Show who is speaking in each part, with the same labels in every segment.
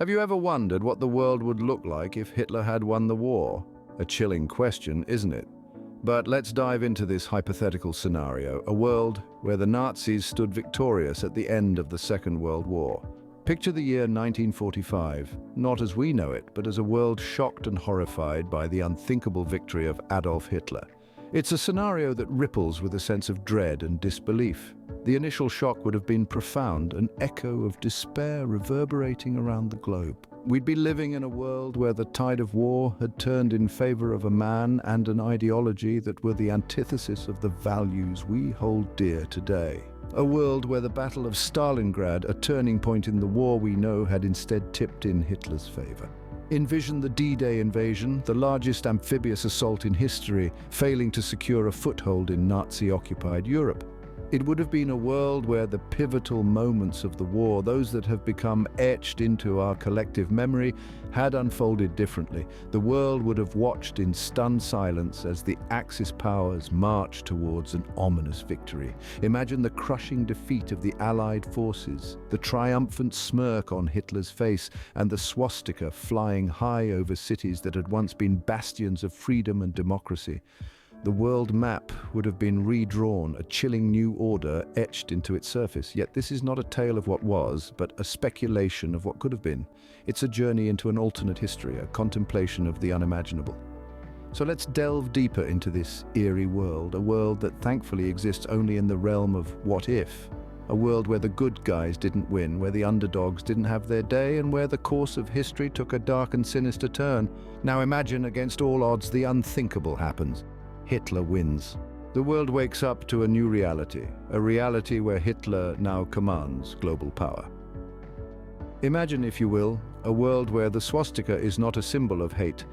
Speaker 1: Have you ever wondered what the world would look like if Hitler had won the war? A chilling question, isn't it? But let's dive into this hypothetical scenario, a world where the Nazis stood victorious at the end of the Second World War. Picture the year 1945, not as we know it, but as a world shocked and horrified by the unthinkable victory of Adolf Hitler. It's a scenario that ripples with a sense of dread and disbelief. The initial shock would have been profound, an echo of despair reverberating around the globe. We'd be living in a world where the tide of war had turned in favor of a man and an ideology that were the antithesis of the values we hold dear today. A world where the Battle of Stalingrad, a turning point in the war we know, had instead tipped in Hitler's favor. Envision the D-Day invasion, the largest amphibious assault in history, failing to secure a foothold in Nazi-occupied Europe. It would have been a world where the pivotal moments of the war, those that have become etched into our collective memory, had unfolded differently. The world would have watched in stunned silence as the Axis powers marched towards an ominous victory. Imagine the crushing defeat of the Allied forces, the triumphant smirk on Hitler's face, and the swastika flying high over cities that had once been bastions of freedom and democracy. The world map would have been redrawn, a chilling new order etched into its surface. Yet this is not a tale of what was, but a speculation of what could have been. It's a journey into an alternate history, a contemplation of the unimaginable. So let's delve deeper into this eerie world, a world that thankfully exists only in the realm of what if. A world where the good guys didn't win, where the underdogs didn't have their day, and where the course of history took a dark and sinister turn. Now imagine, against all odds, the unthinkable happens. Hitler wins. The world wakes up to a new reality, a reality where Hitler now commands global power. Imagine, if you will, a world where the swastika is not a symbol of hate,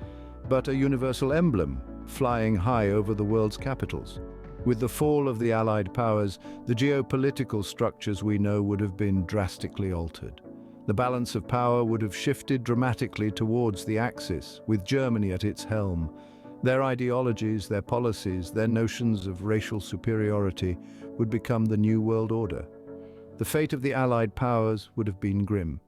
Speaker 1: but a universal emblem flying high over the world's capitals. With the fall of the Allied powers, the geopolitical structures we know would have been drastically altered. The balance of power would have shifted dramatically towards the Axis, with Germany at its helm. Their ideologies, their policies, their notions of racial superiority would become the new world order. The fate of the Allied powers would have been grim.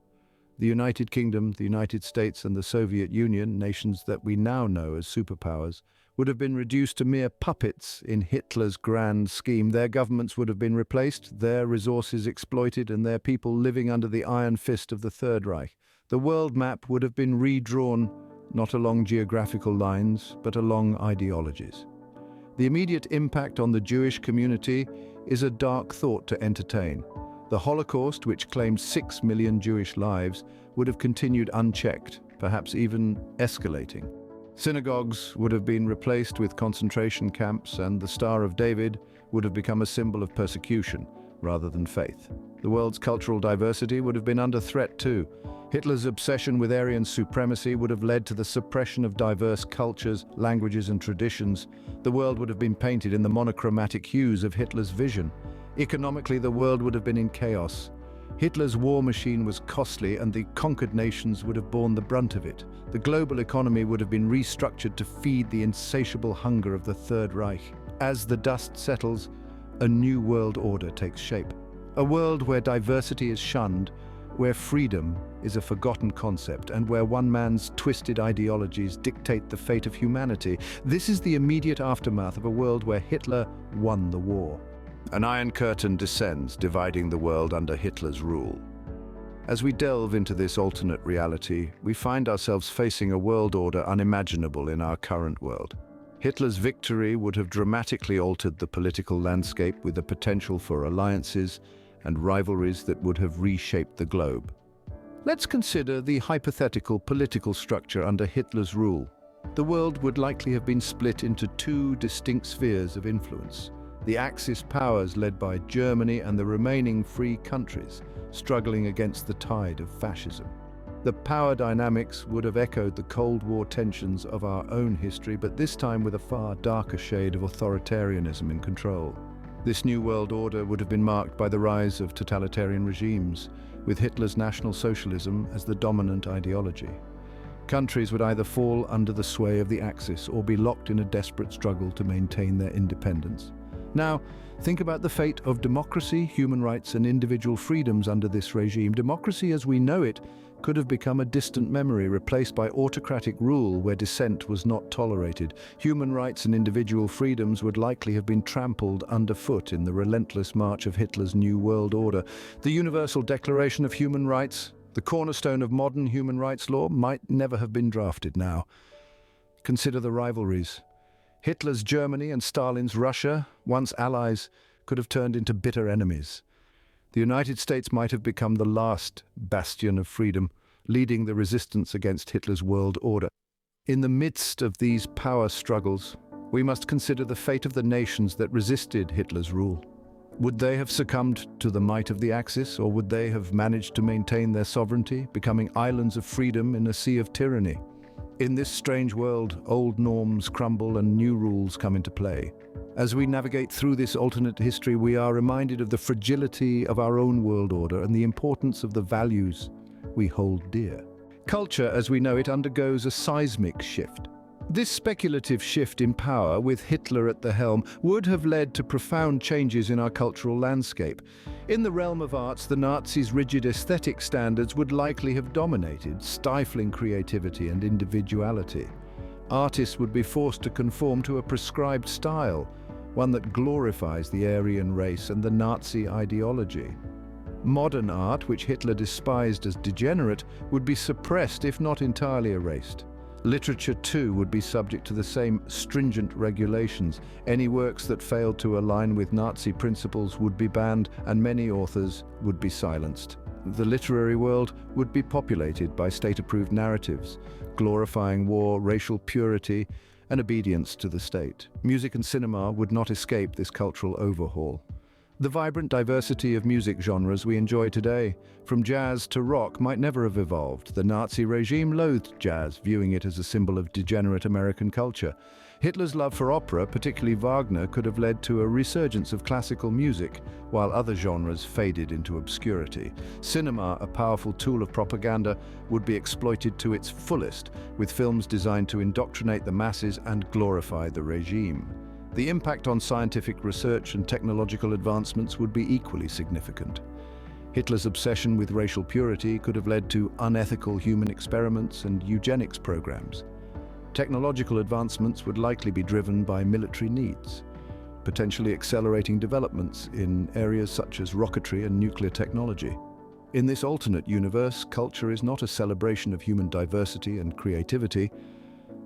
Speaker 1: The United Kingdom, the United States, and the Soviet Union, nations that we now know as superpowers, would have been reduced to mere puppets in Hitler's grand scheme. Their governments would have been replaced, their resources exploited, and their people living under the iron fist of the Third Reich. The world map would have been redrawn, not along geographical lines, but along ideologies. The immediate impact on the Jewish community is a dark thought to entertain. The Holocaust, which claimed 6 million Jewish lives, would have continued unchecked, perhaps even escalating. Synagogues would have been replaced with concentration camps, and the Star of David would have become a symbol of persecution rather than faith. The world's cultural diversity would have been under threat too. Hitler's obsession with Aryan supremacy would have led to the suppression of diverse cultures, languages, and traditions. The world would have been painted in the monochromatic hues of Hitler's vision. Economically, the world would have been in chaos. Hitler's war machine was costly, and the conquered nations would have borne the brunt of it. The global economy would have been restructured to feed the insatiable hunger of the Third Reich. As the dust settles, a new world order takes shape. A world where diversity is shunned, where freedom is a forgotten concept, and where one man's twisted ideologies dictate the fate of humanity. This is the immediate aftermath of a world where Hitler won the war. An iron curtain descends, dividing the world under Hitler's rule. As we delve into this alternate reality, we find ourselves facing a world order unimaginable in our current world. Hitler's victory would have dramatically altered the political landscape, with the potential for alliances and rivalries that would have reshaped the globe. Let's consider the hypothetical political structure under Hitler's rule. The world would likely have been split into two distinct spheres of influence. The Axis powers, led by Germany, and the remaining free countries, struggling against the tide of fascism. The power dynamics would have echoed the Cold War tensions of our own history, but this time with a far darker shade of authoritarianism in control. This new world order would have been marked by the rise of totalitarian regimes, with Hitler's National Socialism as the dominant ideology. Countries would either fall under the sway of the Axis or be locked in a desperate struggle to maintain their independence. Now, think about the fate of democracy, human rights, and individual freedoms under this regime. Democracy as we know it could have become a distant memory, replaced by autocratic rule where dissent was not tolerated. Human rights and individual freedoms would likely have been trampled underfoot in the relentless march of Hitler's New World Order. The Universal Declaration of Human Rights, the cornerstone of modern human rights law, might never have been drafted now. Consider the rivalries. Hitler's Germany and Stalin's Russia, once allies, could have turned into bitter enemies. The United States might have become the last bastion of freedom, leading the resistance against Hitler's world order. In the midst of these power struggles, we must consider the fate of the nations that resisted Hitler's rule. Would they have succumbed to the might of the Axis, or would they have managed to maintain their sovereignty, becoming islands of freedom in a sea of tyranny? In this strange world, old norms crumble and new rules come into play. As we navigate through this alternate history, we are reminded of the fragility of our own world order and the importance of the values we hold dear. Culture, as we know it, undergoes a seismic shift. This speculative shift in power, with Hitler at the helm, would have led to profound changes in our cultural landscape. In the realm of arts, the Nazis' rigid aesthetic standards would likely have dominated, stifling creativity and individuality. Artists would be forced to conform to a prescribed style, one that glorifies the Aryan race and the Nazi ideology. Modern art, which Hitler despised as degenerate, would be suppressed if not entirely erased. Literature, too, would be subject to the same stringent regulations. Any works that failed to align with Nazi principles would be banned, and many authors would be silenced. The literary world would be populated by state-approved narratives, glorifying war, racial purity, and obedience to the state. Music and cinema would not escape this cultural overhaul. The vibrant diversity of music genres we enjoy today, from jazz to rock, might never have evolved. The Nazi regime loathed jazz, viewing it as a symbol of degenerate American culture. Hitler's love for opera, particularly Wagner, could have led to a resurgence of classical music, while other genres faded into obscurity. Cinema, a powerful tool of propaganda, would be exploited to its fullest, with films designed to indoctrinate the masses and glorify the regime. The impact on scientific research and technological advancements would be equally significant. Hitler's obsession with racial purity could have led to unethical human experiments and eugenics programs. Technological advancements would likely be driven by military needs, potentially accelerating developments in areas such as rocketry and nuclear technology. In this alternate universe, culture is not a celebration of human diversity and creativity,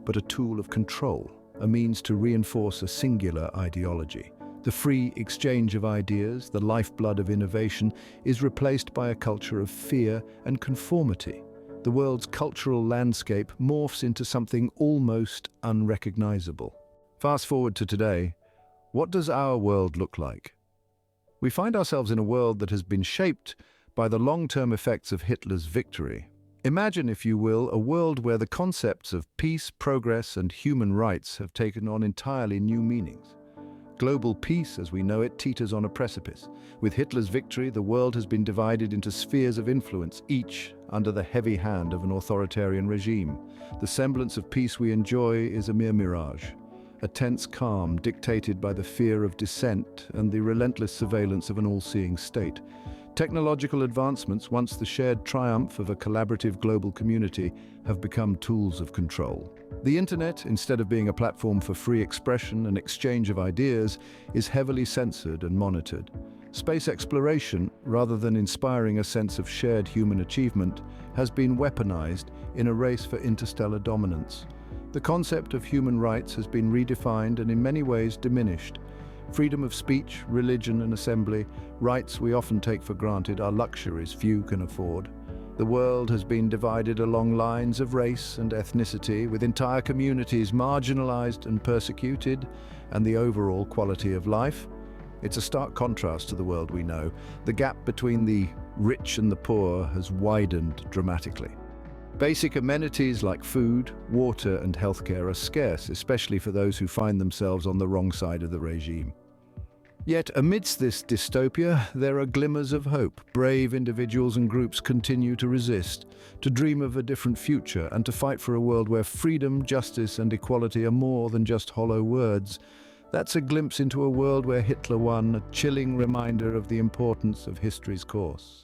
Speaker 1: but a tool of control, a means to reinforce a singular ideology. The free exchange of ideas, the lifeblood of innovation, is replaced by a culture of fear and conformity. The world's cultural landscape morphs into something almost unrecognizable. Fast forward to today, what does our world look like? We find ourselves in a world that has been shaped by the long-term effects of Hitler's victory. Imagine, if you will, a world where the concepts of peace, progress, and human rights have taken on entirely new meanings. Global peace, as we know it, teeters on a precipice. With Hitler's victory, the world has been divided into spheres of influence, each under the heavy hand of an authoritarian regime. The semblance of peace we enjoy is a mere mirage, a tense calm dictated by the fear of dissent and the relentless surveillance of an all-seeing state. Technological advancements, once the shared triumph of a collaborative global community, have become tools of control. The internet, instead of being a platform for free expression and exchange of ideas, is heavily censored and monitored. Space exploration, rather than inspiring a sense of shared human achievement, has been weaponized in a race for interstellar dominance. The concept of human rights has been redefined and in many ways diminished. Freedom of speech, religion and assembly, rights we often take for granted, are luxuries few can afford. The world has been divided along lines of race and ethnicity, with entire communities marginalized and persecuted, and the overall quality of life. It's a stark contrast to the world we know. The gap between the rich and the poor has widened dramatically. Basic amenities like food, water and healthcare are scarce, especially for those who find themselves on the wrong side of the regime. Yet amidst this dystopia, there are glimmers of hope. Brave individuals and groups continue to resist, to dream of a different future, and to fight for a world where freedom, justice and equality are more than just hollow words. That's a glimpse into a world where Hitler won, a chilling reminder of the importance of history's course.